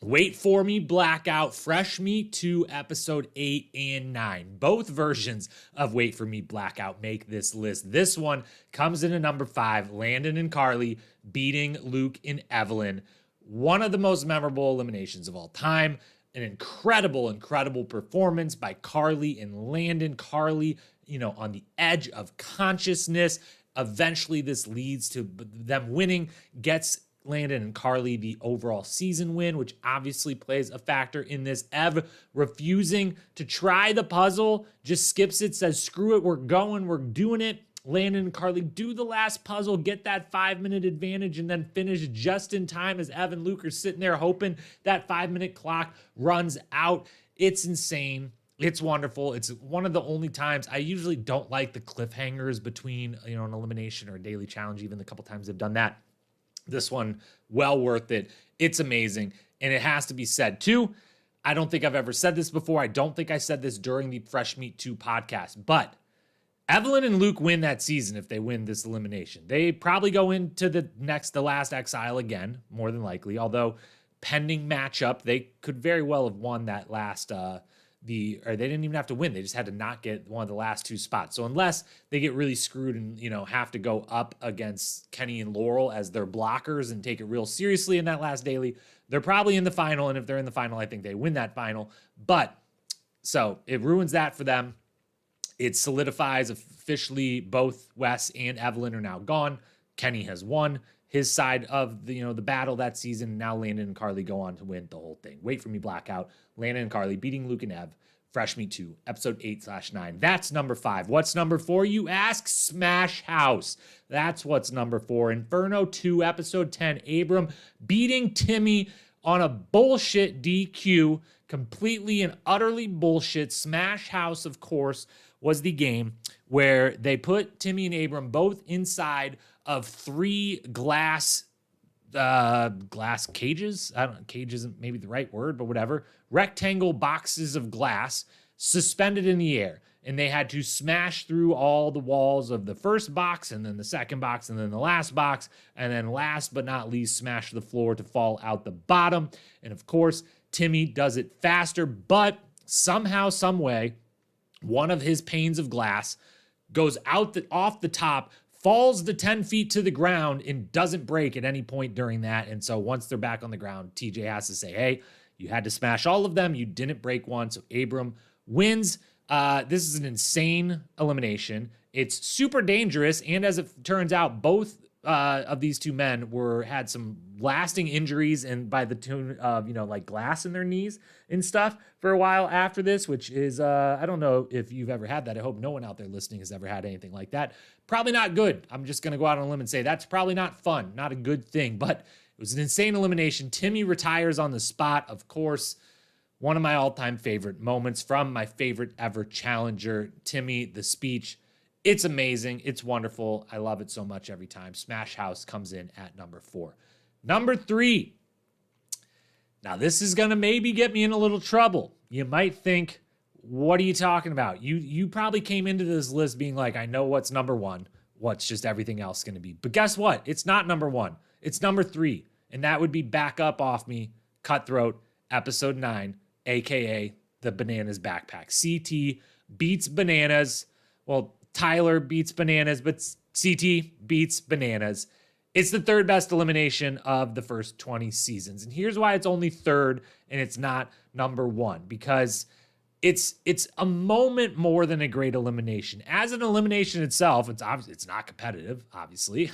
Wait For Me, Blackout, Fresh Meat 2, episode 8 and 9. Both versions of Wait For Me, Blackout make this list. This one comes in at number 5, Landon and Carly beating Luke and Evelyn. One of the most memorable eliminations of all time. An incredible, incredible performance by Carly and Landon. Carly, on the edge of consciousness. Eventually, this leads to them winning, gets Landon and Carly the overall season win, which obviously plays a factor in this. Ev refusing to try the puzzle, just skips it, says, screw it, we're going, we're doing it. Landon and Carly do the last puzzle, get that 5-minute advantage, and then finish just in time as Ev and Luke are sitting there hoping that 5-minute clock runs out. It's insane. It's wonderful. It's one of the only times I usually don't like the cliffhangers between, an elimination or a daily challenge, even the couple times they've done that. This one, well worth it. It's amazing. And it has to be said too. I don't think I've ever said this before. I don't think I said this during the Fresh Meat 2 podcast, but Evelyn and Luke win that season if they win this elimination. They probably go into the last exile again, more than likely. Although, pending matchup, they could very well have won that last or they didn't even have to win. They just had to not get one of the last 2 spots. So unless they get really screwed and, have to go up against Kenny and Laurel as their blockers and take it real seriously in that last daily, they're probably in the final. And if they're in the final, I think they win that final. But so it ruins that for them. It solidifies officially both Wes and Evelyn are now gone. Kenny has won his side of the battle that season. Now Landon and Carly go on to win the whole thing. Wait for me, Blackout. Landon and Carly beating Luke and Ev. Fresh Meat 2, episode 8/9. That's number 5. What's number 4, you ask? Smash House. That's what's number 4. Inferno 2, episode 10. Abram beating Timmy on a bullshit DQ. Completely and utterly bullshit. Smash House, of course, was the game where they put Timmy and Abram both inside of 3 glass cages. I don't know, cage isn't maybe the right word, but whatever. Rectangle boxes of glass suspended in the air. And they had to smash through all the walls of the first box and then the second box and then the last box. And then last but not least, smash the floor to fall out the bottom. And of course, Timmy does it faster, but somehow, some way, one of his panes of glass goes off the top, falls the 10 feet to the ground, and doesn't break at any point during that. And so once they're back on the ground, TJ has to say, hey, you had to smash all of them. You didn't break one. So Abram wins. This is an insane elimination. It's super dangerous. And as it turns out, both of these 2 men had some lasting injuries, and by the tune of, like glass in their knees and stuff for a while after this, which is, I don't know if you've ever had that. I hope no one out there listening has ever had anything like that. Probably not good. I'm just going to go out on a limb and say that's probably not fun, not a good thing, but it was an insane elimination. Timmy retires on the spot. Of course, one of my all-time favorite moments from my favorite ever challenger, Timmy, the speech. It's amazing. It's wonderful. I love it so much every time. Smash House comes in at number 4. Number 3. Now, this is going to maybe get me in a little trouble. You might think, what are you talking about? You probably came into this list being like, I know what's number 1. What's just everything else going to be? But guess what? It's not number 1. It's number 3. And that would be Back Up Off Me, Cutthroat, episode 9, a.k.a. the Bananas Backpack. CT beats Bananas. Well, Tyler beats Bananas, but CT beats Bananas. It's the 3rd best elimination of the first 20 seasons. And here's why it's only 3rd and it's not number 1. Because it's a moment more than a great elimination. As an elimination itself, it's not competitive, obviously.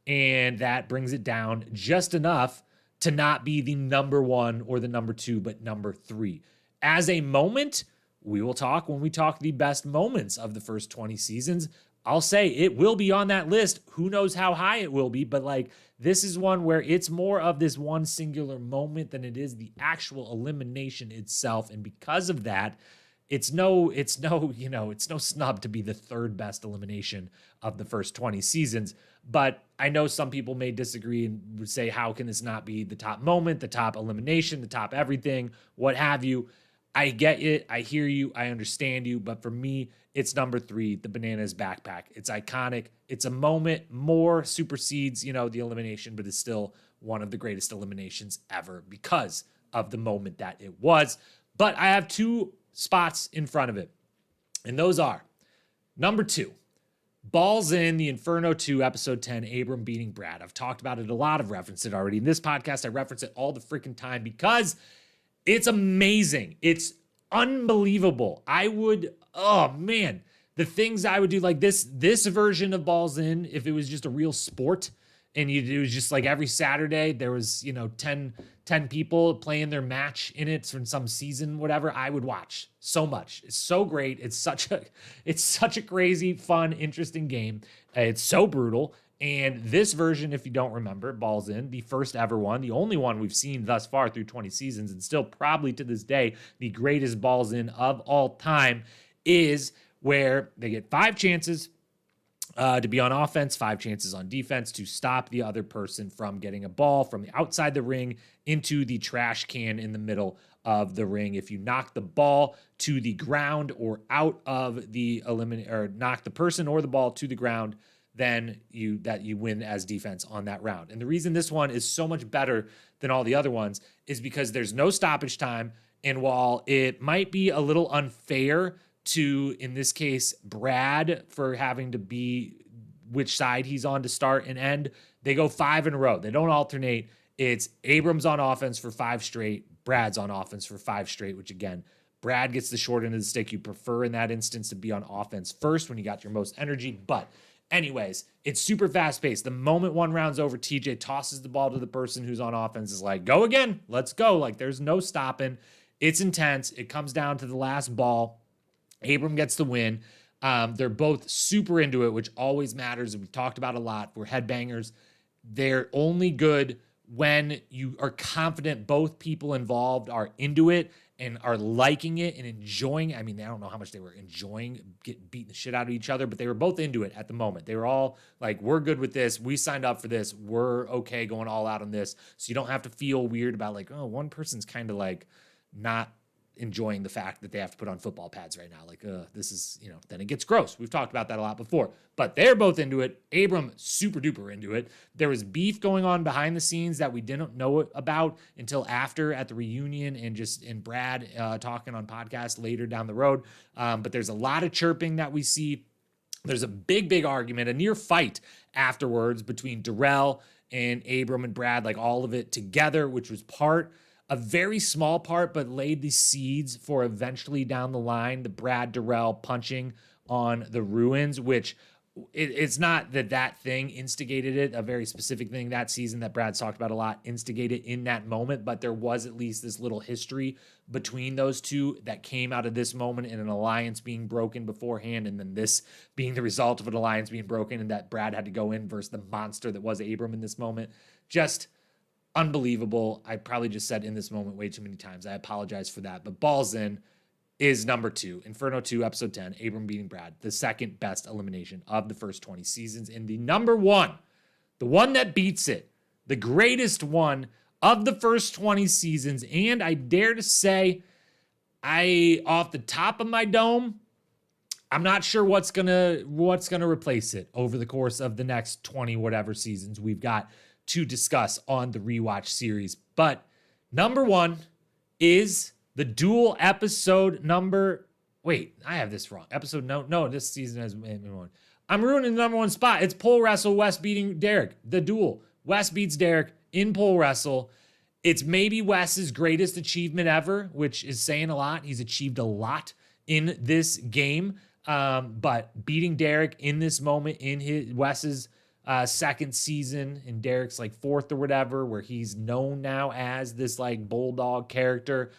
And that brings it down just enough to not be the number 1 or the number 2, but number 3. As a moment, we will talk when we talk the best moments of the first 20 seasons. I'll say it will be on that list. Who knows how high it will be, but this is one where it's more of this one singular moment than it is the actual elimination itself. And because of that, it's no snub to be the 3rd best elimination of the first 20 seasons. But I know some people may disagree and would say, how can this not be the top moment, the top elimination, the top everything, what have you? I get it. I hear you. I understand you. But for me, it's number 3, the Bananas Backpack. It's iconic. It's a moment more supersedes, the elimination, but it's still one of the greatest eliminations ever because of the moment that it was. But I have 2 spots in front of it. And those are number 2, Balls In, the Inferno 2, episode 10, Abram beating Brad. I've talked about it a lot. I've referenced it already. In this podcast, I reference it all the freaking time because it's amazing. It's unbelievable. The things I would do, like this version of Balls In, if it was just a real sport and it was just like every Saturday, there was, 10 people playing their match in it from some season, whatever, I would watch so much. It's so great. It's such a crazy, fun, interesting game. It's so brutal. And this version, if you don't remember, Balls In, the first ever one, the only one we've seen thus far through 20 seasons, and still probably to this day, the greatest Balls In of all time, is where they get 5 chances to be on offense, 5 chances on defense to stop the other person from getting a ball from the outside the ring into the trash can in the middle of the ring. If you knock the ball to the ground or out of the or knock the person or the ball to the ground, then you win as defense on that round. And the reason this one is so much better than all the other ones is because there's no stoppage time And while it might be a little unfair to, in this case, Brad for having to be which side he's on to start and end, they go 5 in a row. They don't alternate. It's Abrams on offense for 5 straight, Brad's on offense for 5 straight, which again, Brad gets the short end of the stick. You prefer in that instance to be on offense first when you got your most energy. But anyways, it's super fast paced. The moment one round's over, TJ tosses the ball to the person who's on offense, is like, go again, let's go. Like there's no stopping. It's intense. It comes down to the last ball. Abram gets the win. They're both super into it, which always matters. We've talked about a lot. We're headbangers. They're only good when you are confident both people involved are into it and are liking it and enjoying it. I mean, I don't know how much they were enjoying beating the shit out of each other, but they were both into it at the moment. They were all like, we're good with this. We signed up for this. We're okay going all out on this. So you don't have to feel weird about like, oh, one person's kind of like not enjoying the fact that they have to put on football pads right now. Like, this is, then it gets gross. We've talked about that a lot before, but they're both into it. Abram, super duper into it. There was beef going on behind the scenes that we didn't know about until after at the reunion and Brad talking on podcasts later down the road. But there's a lot of chirping that we see. There's a big argument, a near fight afterwards between Darrell and Abram and Brad, like all of it together, which was a very small part, but laid the seeds for eventually down the line, the Brad Darrell punching on the ruins, which it's not that thing instigated it, a very specific thing that season that Brad's talked about a lot, instigated in that moment, but there was at least this little history between those two that came out of this moment and an alliance being broken beforehand, and then this being the result of an alliance being broken and that Brad had to go in versus the monster that was Abram in this moment. Just unbelievable. I probably just said in this moment way too many times. I apologize for that. But Balls In is number 2. Inferno 2, episode 10, Abram beating Brad, the second best elimination of the first 20 seasons. And the number 1, the one that beats it, the greatest one of the first 20 seasons. And I dare to say, off the top of my dome, I'm not sure what's gonna replace it over the course of the next 20 whatever seasons we've got to discuss on the Rewatch series. But number 1 is the duel episode number... Wait, I have this wrong. No, this season has one. I'm ruining the number 1 spot. It's pole wrestle, Wes beating Derek. The duel. Wes beats Derek in pole wrestle. It's maybe Wes's greatest achievement ever, which is saying a lot. He's achieved a lot in this game. But beating Derek in this moment in Wes's second season, and Derek's like 4th or whatever, where he's known now as this like bulldog character,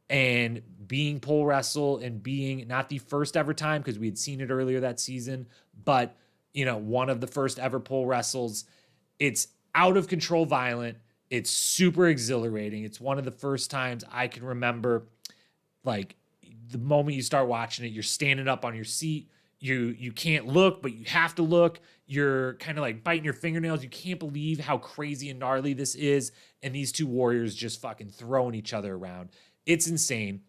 and being pole wrestle and being not the first ever time, because we had seen it earlier that season, but one of the first ever pole wrestles. It's out of control violent. It's super exhilarating. It's one of the first times I can remember, like, the moment you start watching it, you're standing up on your seat. You can't look, but you have to look. You're kind of like biting your fingernails. You can't believe how crazy and gnarly this is. And these two warriors just fucking throwing each other around. It's insane.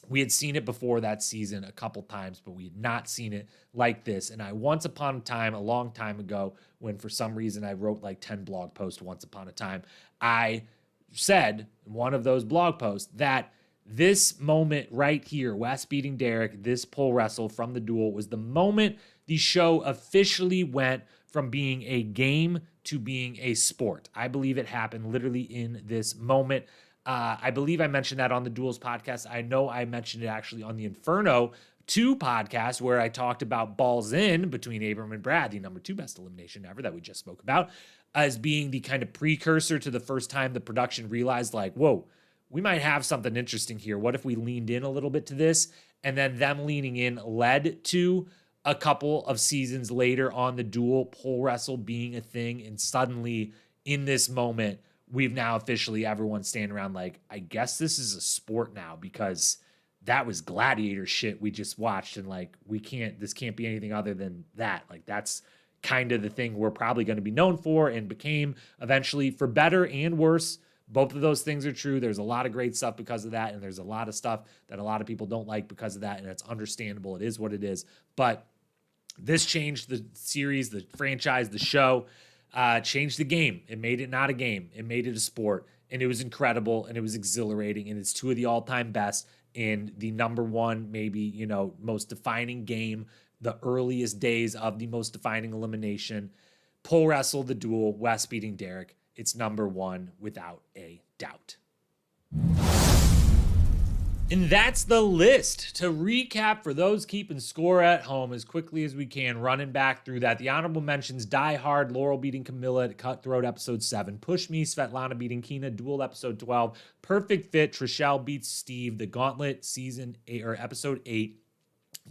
We had seen it before that season a couple times, but we had not seen it like this. And once upon a time, a long time ago, when for some reason I wrote like 10 blog posts once upon a time, I said in one of those blog posts that this moment right here, Wes beating Derek, this pole wrestle from the duel, was the moment the show officially went from being a game to being a sport. I believe it happened literally in this moment. I believe I mentioned that on the Duels podcast. I know I mentioned it actually on the Inferno 2 podcast, where I talked about Balls In between Abram and Brad, the number 2 best elimination ever that we just spoke about, as being the kind of precursor to the first time the production realized, like, whoa, we might have something interesting here. What if we leaned in a little bit to this? And then them leaning in led to a couple of seasons later on the duel, pole wrestle being a thing. And suddenly in this moment, we've now officially everyone standing around like, I guess this is a sport now, because that was gladiator shit we just watched. And like, this can't be anything other than that. Like, that's kind of the thing we're probably going to be known for, and became eventually, for better and worse. Both of those things are true. There's a lot of great stuff because of that, and there's a lot of stuff that a lot of people don't like because of that, and it's understandable. It is what it is. But this changed the series, the franchise, the show, changed the game. It made it not a game. It made it a sport. and it was incredible, and it was exhilarating, and it's two of the all-time best, and the number one, maybe, most defining game, the earliest days of the most defining elimination. Pole wrestle, the duel, Wes beating Derek. It's number one without a doubt. And that's the list. To recap for those keeping score at home as quickly as we can, running back through that. The honorable mentions: Die Hard, Laurel beating Camilla at Cutthroat episode 7. Push Me, Svetlana beating Kina, Duel episode 12. Perfect Fit, Trishelle beats Steve, The Gauntlet season 8 or episode 8.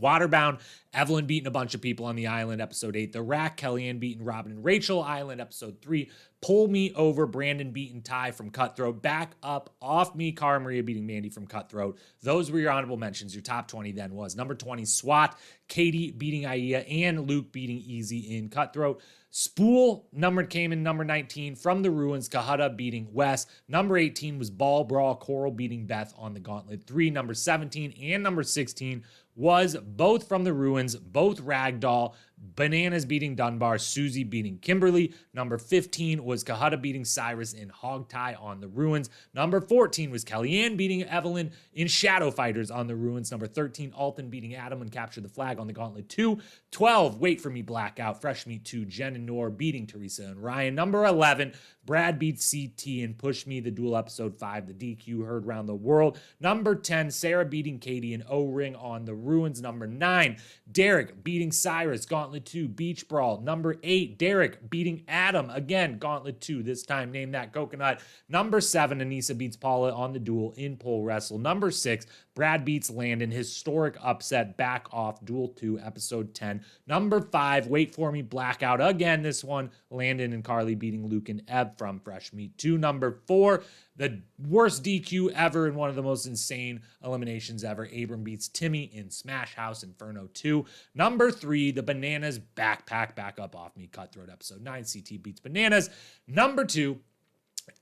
Waterbound, Evelyn beating a bunch of people on the island, episode 8. The Rack, Kellyanne beating Robin and Rachel, Island, episode 3. Pull Me Over, Brandon beating Ty from Cutthroat. Back Up, Off Me, Cara Maria beating Mandy from Cutthroat. Those were your honorable mentions. Your top 20 then was number 20, SWAT, Katie beating Aya, and Luke beating Easy in Cutthroat. Spool came in number 19, From the Ruins, Kahada beating Wes. Number 18 was Ball Brawl, Coral beating Beth on the Gauntlet 3. Number 17 and number 16 was both From the Ruins, both Ragdoll, Bananas beating Dunbar, Susie beating Kimberly. Number 15 was Kahada beating Cyrus in Hogtie on the Ruins. Number 14 was Kellyanne beating Evelyn in Shadow Fighters on the Ruins. Number 13, Alton beating Adam and Capture the Flag on the Gauntlet 2. 12, Wait For Me, Blackout, Fresh Meat 2, Jen and Noor beating Teresa and Ryan. Number 11, Brad beats CT and Push Me, the Duel episode 5, the DQ heard round the world. Number 10, Sarah beating Katie and O-Ring on the Ruins. Number 9, Derek beating Cyrus, Gauntlet 2, Beach Brawl. Number 8, Derek beating Adam, again, Gauntlet 2, this time name that Coconut. Number 7, Anissa beats Paula on the Duel in Pole Wrestle. Number 6, Brad beats Landon, historic upset, Back Off, Duel 2, episode 10. Number 5, Wait For Me, Blackout, again, this one, Landon and Carly beating Luke and Eb from Fresh Meat 2. Number 4, the worst DQ ever and one of the most insane eliminations ever, Abram beats Timmy in Smash House Inferno 2. Number 3, the Bananas Backpack, Back Up Off Me, Cutthroat episode 9, CT beats Bananas. Number 2,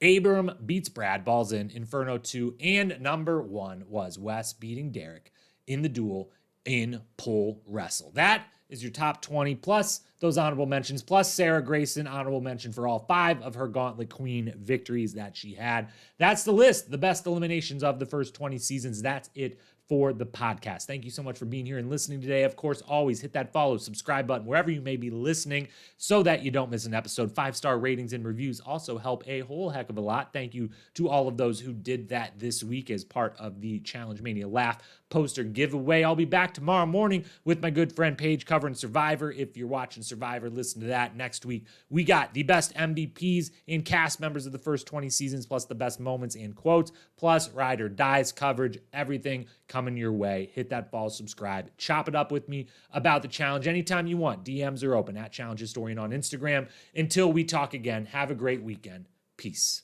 Abram beats Brad, Balls in Inferno 2. And number 1 was Wes beating Derek in the Duel in Pole Wrestle. That is your top 20 plus those honorable mentions, plus Sarah Grayson, honorable mention for all 5 of her Gauntlet Queen victories that she had. That's the list, the best eliminations of the first 20 seasons. That's it for the podcast. Thank you so much for being here and listening today. Of course, always hit that follow, subscribe button wherever you may be listening so that you don't miss an episode. 5-star ratings and reviews also help a whole heck of a lot. Thank you to all of those who did that this week as part of the Challenge Mania Laugh poster giveaway. I'll be back tomorrow morning with my good friend Paige covering Survivor. If you're watching Survivor, listen to that. Next week, we got the best MVPs and cast members of the first 20 seasons, plus the best moments and quotes, plus Ride or Dies coverage, everything coming your way. Hit that follow, subscribe, chop it up with me about the challenge anytime you want. DMs are open at Challenge Historian on Instagram. Until we talk again, have a great weekend. Peace.